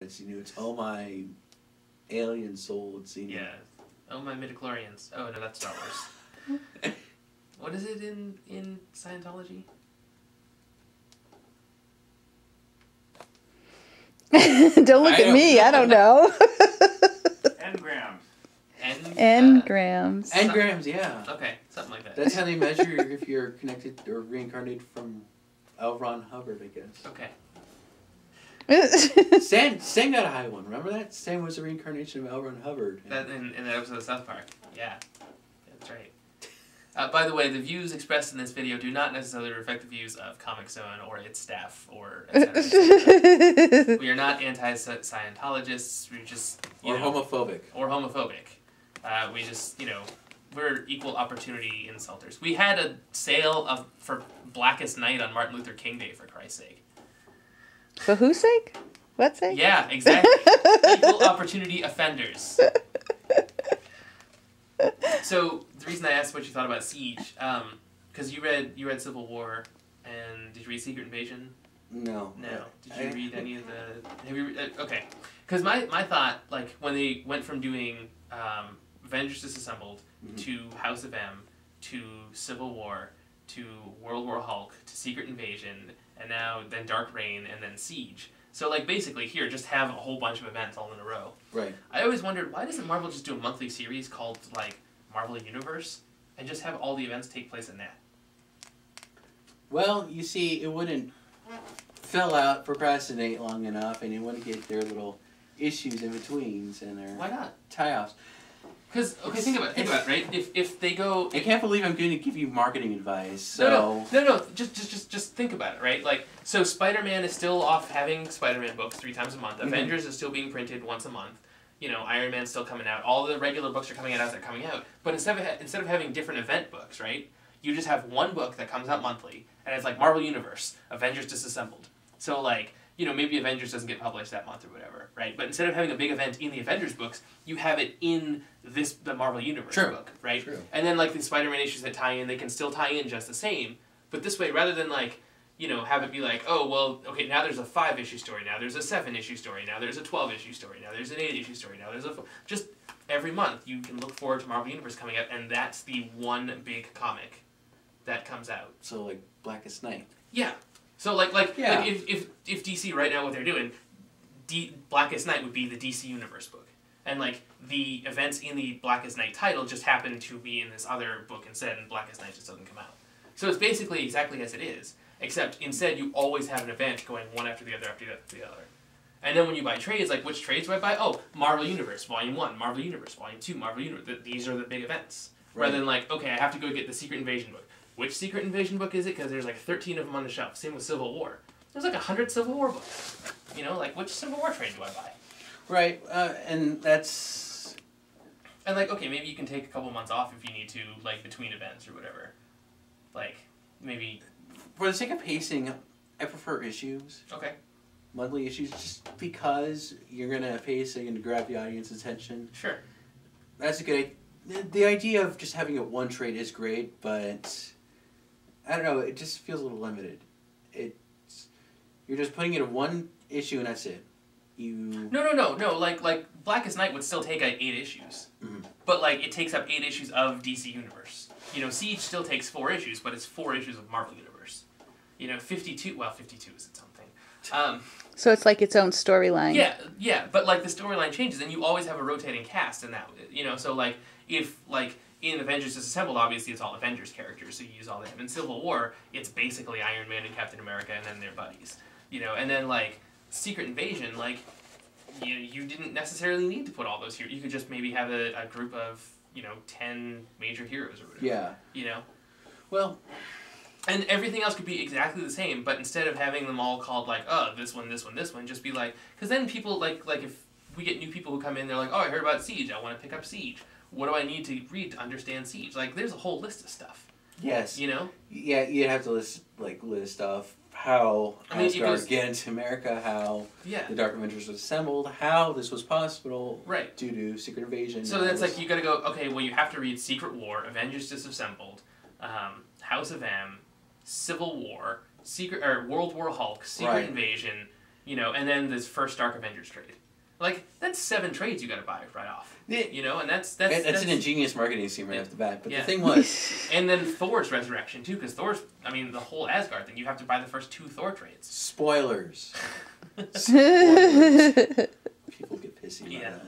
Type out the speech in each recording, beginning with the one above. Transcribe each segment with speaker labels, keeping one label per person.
Speaker 1: It's, it's oh my alien soul. It's
Speaker 2: Yeah. Oh my midichlorians. Oh no, that's Star Wars. What is it in Scientology?
Speaker 3: Don't look at me. I don't know.
Speaker 4: Engrams.
Speaker 3: Engrams.
Speaker 1: Engrams, yeah.
Speaker 2: Okay, something like that.
Speaker 1: That's how they measure if you're connected or reincarnated from L. Ron Hubbard, I guess.
Speaker 2: Okay.
Speaker 1: Stan got a high one. Remember that? Stan was a reincarnation of L. Ron Hubbard.
Speaker 2: That in the episode of South Park. Yeah, that's right. By the way, the views expressed in this video do not necessarily reflect the views of Comic Zone or its staff or etc. We are not anti-Scientologists. We're just
Speaker 1: homophobic.
Speaker 2: Or homophobic. We just we're equal opportunity insulters. We had a sale for Blackest Night on Martin Luther King Day, for Christ's sake.
Speaker 3: For whose sake? What sake?
Speaker 2: Yeah, exactly. Equal opportunity offenders. So the reason I asked what you thought about Siege, because you read Civil War, and did you read Secret Invasion?
Speaker 1: No.
Speaker 2: No. Did you read any of the? Have you? Okay. Because my thought, like when they went from doing Avengers Disassembled to House of M to Civil War to World War Hulk to Secret Invasion, and now then Dark Reign and then Siege. So like basically here, just have a whole bunch of events all in a row.
Speaker 1: Right.
Speaker 2: I always wondered, why doesn't Marvel just do a monthly series called like Marvel Universe and just have all the events take place in that?
Speaker 1: Well, you see, it wouldn't fill out, procrastinate long enough, and it wouldn't get their little issues in betweens and their
Speaker 2: Why not?
Speaker 1: tie-offs.
Speaker 2: Because think about it, right? If they go,
Speaker 1: I can't believe I'm going to give you marketing advice. So
Speaker 2: no. Just think about it, right? Like, so Spider-Man is still off having Spider-Man books 3 times a month. Avengers is still being printed once a month. Iron Man's still coming out. All the regular books are coming out as they're coming out. But instead of having different event books, right? You just have one book that comes out monthly, and it's like Marvel Universe, Avengers Disassembled. So like, maybe Avengers doesn't get published that month or whatever, right? But instead of having a big event in the Avengers books, you have it in the Marvel Universe book, right?
Speaker 1: True.
Speaker 2: And then like the Spider-Man issues that tie in, they can still tie in just the same. But this way, rather than like, have it be like, oh, well, okay, now there's a 5-issue story, now there's a 7-issue story, now there's a 12-issue story, now there's an 8-issue story, now there's just every month you can look forward to Marvel Universe coming out, and that's the one big comic that comes out.
Speaker 1: So like Blackest Night.
Speaker 2: Yeah. So like if DC right now what they're doing, Blackest Night would be the DC Universe book, and like the events in the Blackest Night title just happen to be in this other book instead, and Blackest Night just doesn't come out. So it's basically exactly as it is, except instead you always have an event going one after the other after the other. And then when you buy trades, like which trades do I buy? Oh, Marvel Universe Volume 1, Marvel Universe Volume 2, Marvel Universe. These are the big events. Right. Rather than like, okay, I have to go get the Secret Invasion book. Which Secret Invasion book is it? Because there's like 13 of them on the shelf. Same with Civil War. There's like 100 Civil War books. Like which Civil War trade do I buy?
Speaker 1: Right, and that's...
Speaker 2: And like, okay, maybe you can take a couple months off if you need to, like between events or whatever. Like, maybe...
Speaker 1: For the sake of pacing, I prefer issues.
Speaker 2: Okay.
Speaker 1: Monthly issues, just because you're going to have pacing and grab the audience's attention.
Speaker 2: Sure.
Speaker 1: That's a good idea. The idea of just having it one trade is great, but... I don't know, it just feels a little limited. You're just putting it in one issue and that's it.
Speaker 2: No. Like Blackest Night would still take 8 issues. But like it takes up 8 issues of DC Universe. Siege still takes 4 issues, but it's 4 issues of Marvel Universe. 52 is its own thing.
Speaker 3: So it's like its own storyline.
Speaker 2: Yeah, but like the storyline changes and you always have a rotating cast in that, so like if like in Avengers Disassembled, obviously it's all Avengers characters, so you use all them. In Civil War, it's basically Iron Man and Captain America and then their buddies. And then like Secret Invasion, like you didn't necessarily need to put all those here. You could just maybe have a group of 10 major heroes or whatever.
Speaker 1: Yeah. Well,
Speaker 2: and everything else could be exactly the same, but instead of having them all called like, oh, this one, just be like, because then people like if we get new people who come in, they're like, oh, I heard about Siege, I want to pick up Siege. What do I need to read to understand Siege? Like, there's a whole list of stuff.
Speaker 1: Yes.
Speaker 2: Yeah,
Speaker 1: you'd have to list off how Asgard get into America, how the Dark Avengers was assembled, how this was possible due to Secret Invasion.
Speaker 2: So that's like, you gotta go, okay, well you have to read Secret War, Avengers Disassembled, House of M, Civil War, World War Hulk, Secret Invasion, You know, and then this first Dark Avengers trade. Like, that's 7 trades you got to buy right off.
Speaker 1: Yeah.
Speaker 2: You know, and that's
Speaker 1: an ingenious marketing scheme right off the bat. But the thing was...
Speaker 2: And then Thor's resurrection, too, because Thor's... I mean, the whole Asgard thing, you have to buy the first 2 Thor trades.
Speaker 1: Spoilers. Spoilers. People get pissy about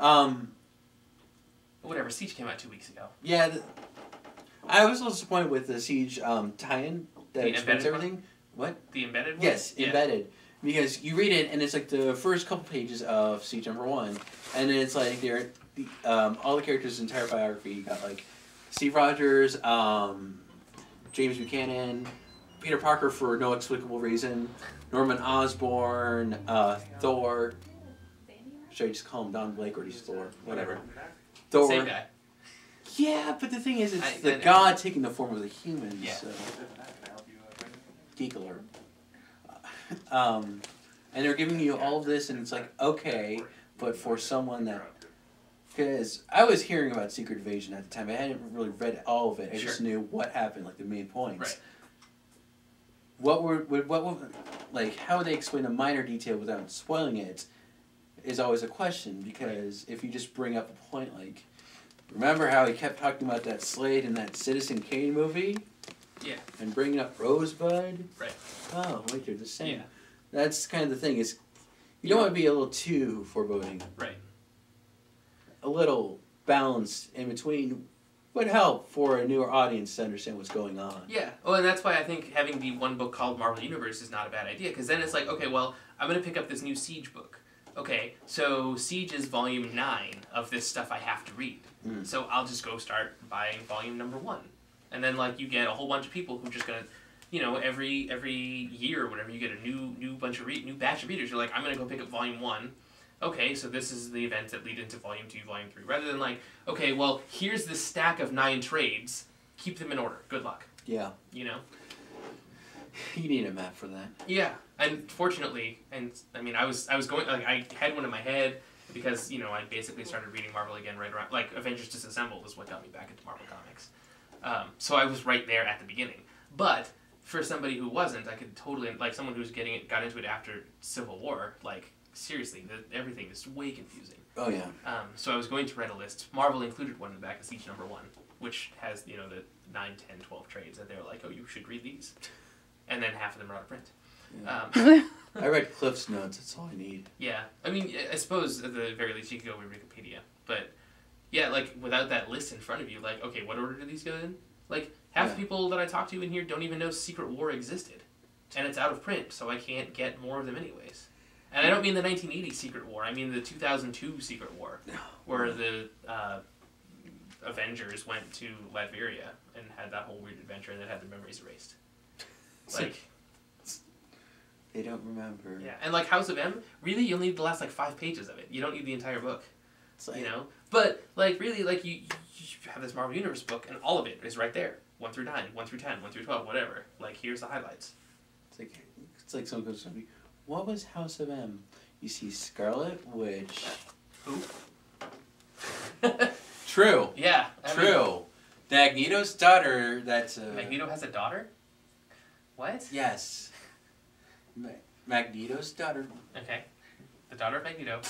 Speaker 1: that.
Speaker 2: Whatever, Siege came out 2 weeks ago.
Speaker 1: Yeah, I was a little disappointed with the Siege tie-in that explains everything.
Speaker 2: One?
Speaker 1: What?
Speaker 2: The embedded one?
Speaker 1: Yes, embedded. Because you read it, and it's like the first couple pages of Siege #1, and then it's like all the characters' entire biography. You got like Steve Rogers, James Buchanan, Peter Parker for no explicable reason, Norman Osborn, Thor. Should I just call him Don Blake or he's Thor? Whatever. Thor.
Speaker 2: Same guy.
Speaker 1: Yeah, but the thing is, it's the god taking the form of the human.
Speaker 2: Yeah.
Speaker 1: So. Geek alert. And they're giving you all of this, and it's like, okay, but for someone that... Because I was hearing about Secret Invasion at the time. I hadn't really read all of it. I just knew what happened, like the main points.
Speaker 2: Right.
Speaker 1: What would, like, how would they explain a minor detail without spoiling it is always a question, because if you just bring up a point like, remember how he kept talking about that Slade in that Citizen Kane movie?
Speaker 2: Yeah.
Speaker 1: And bringing up Rosebud?
Speaker 2: Right.
Speaker 1: Oh, wait, they're the same.
Speaker 2: Yeah.
Speaker 1: That's kind of the thing, is you don't want to be a little too foreboding.
Speaker 2: Right.
Speaker 1: A little balance in between would help for a newer audience to understand what's going on.
Speaker 2: Yeah. Oh, and that's why I think having the one book called Marvel Universe is not a bad idea, because then it's like, okay, well, I'm going to pick up this new Siege book. Okay, so Siege is volume 9 of this stuff I have to read. So I'll just go start buying volume #1. And then, like, you get a whole bunch of people who are just going to, you know, every year or whatever, you get a new batch of readers. You're like, I'm going to go pick up volume 1. Okay, so this is the events that lead into volume 2, volume 3. Rather than like, okay, well, here's this stack of 9 trades. Keep them in order. Good luck.
Speaker 1: Yeah.
Speaker 2: You know?
Speaker 1: You need a map for that.
Speaker 2: Yeah, and fortunately, and I mean, I was going, like, I had one in my head because, you know, I basically started reading Marvel again right around, like, Avengers Disassembled is what got me back into Marvel Comics. So I was right there at the beginning. But for somebody who wasn't, I could totally, like, someone who's got into it after Civil War, like, seriously, everything is way confusing.
Speaker 1: Oh, yeah.
Speaker 2: So I was going to write a list. Marvel included one in the back of Siege #1, which has, you know, the 9, 10, 12 trades, and they're like, oh, you should read these. And then half of them are out of print.
Speaker 1: Yeah. I read Cliff's Notes, that's all I need.
Speaker 2: Yeah. I mean, I suppose at the very least you could go with Wikipedia. But, yeah, like, without that list in front of you, like, okay, what order do these go in? Like, half the people that I talk to in here don't even know Secret War existed. And it's out of print, so I can't get more of them anyways. And I don't mean the 1980 Secret War, I mean the 2002 Secret War, where the Avengers went to Latveria and had that whole weird adventure and then had their memories erased. Like,
Speaker 1: they don't remember.
Speaker 2: Yeah, and like House of M, really, you'll need the last like 5 pages of it. You don't need the entire book.
Speaker 1: It's like,
Speaker 2: you know, but like really, like you have this Marvel Universe book, and all of it is right there, 1 through 9, 1 through 10, 1 through 12, whatever. Like, here's the highlights.
Speaker 1: It's like someone goes to me, what was House of M? You see Scarlet Witch.
Speaker 2: Who?
Speaker 1: True.
Speaker 2: Yeah.
Speaker 1: True. Magneto's daughter. That's
Speaker 2: Magneto has a daughter. What?
Speaker 1: Yes. Magneto's daughter.
Speaker 2: Okay. The daughter of Magneto.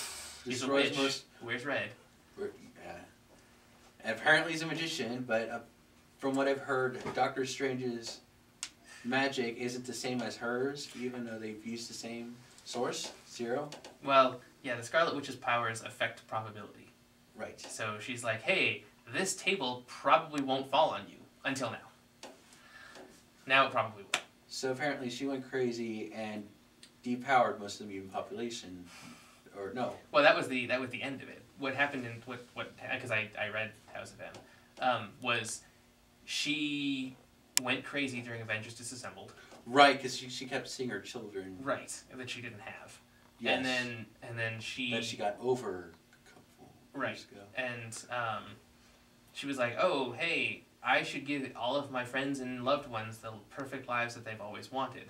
Speaker 2: She's a witch. Who wears red.
Speaker 1: Apparently he's a magician, but from what I've heard, Doctor Strange's magic isn't the same as hers, even though they've used the same source, Zero.
Speaker 2: Well, yeah, the Scarlet Witch's powers affect probability.
Speaker 1: Right.
Speaker 2: So she's like, hey, this table probably won't fall on you until now. Now it probably will.
Speaker 1: So apparently she went crazy and depowered most of the mutant population, or no?
Speaker 2: Well, that was the end of it. What happened in what because I read House of M, was she went crazy during Avengers Disassembled.
Speaker 1: Right, because she kept seeing her children.
Speaker 2: Right, that she didn't have.
Speaker 1: Yes.
Speaker 2: And then she.
Speaker 1: That she got over. A couple years ago.
Speaker 2: And she was like, oh, hey, I should give all of my friends and loved ones the perfect lives that they've always wanted.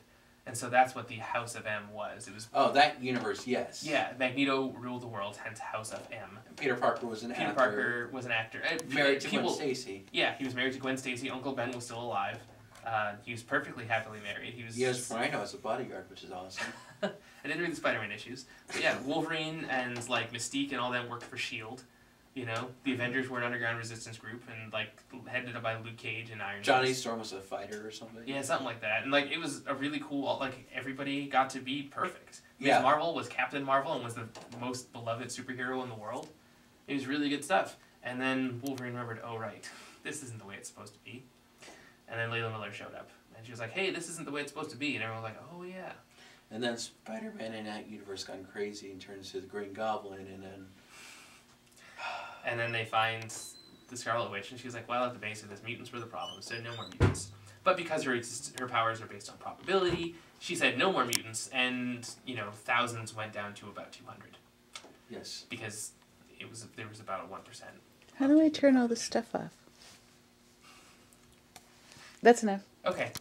Speaker 2: And so that's what the House of M was. It was.
Speaker 1: Oh, that universe, yes.
Speaker 2: Yeah, Magneto ruled the world, hence House of M.
Speaker 1: And Peter Parker was an actor.
Speaker 2: Peter Parker was an actor.
Speaker 1: Married to Gwen Stacy.
Speaker 2: Yeah, he was married to Gwen Stacy. Uncle Ben was still alive. He was perfectly happily married.
Speaker 1: He has Rhino as a bodyguard, which is awesome.
Speaker 2: I didn't read the Spider-Man issues, but yeah, Wolverine and like Mystique and all them worked for Shield. You know, the Avengers were an underground resistance group and like headed up by Luke Cage and Iron.
Speaker 1: Johnny
Speaker 2: Fist.
Speaker 1: Storm was a fighter or something.
Speaker 2: Yeah, something like that. And like it was a really cool. Like everybody got to be perfect.
Speaker 1: Yeah.
Speaker 2: Ms. Marvel was Captain Marvel and was the most beloved superhero in the world. It was really good stuff. And then Wolverine remembered, oh right, this isn't the way it's supposed to be. And then Layla Miller showed up and she was like, hey, this isn't the way it's supposed to be. And everyone was like, oh yeah.
Speaker 1: And then Spider-Man in that universe gone crazy and turns to the Green Goblin, and then...
Speaker 2: And then they find the Scarlet Witch, and she's like, well, at the base of this, mutants were the problem, so no more mutants. But because her powers are based on probability, she said no more mutants, and, you know, thousands went down to about 200.
Speaker 1: Yes.
Speaker 2: Because there was about a 1%.
Speaker 3: How do I turn all this stuff off? That's enough.
Speaker 2: Okay.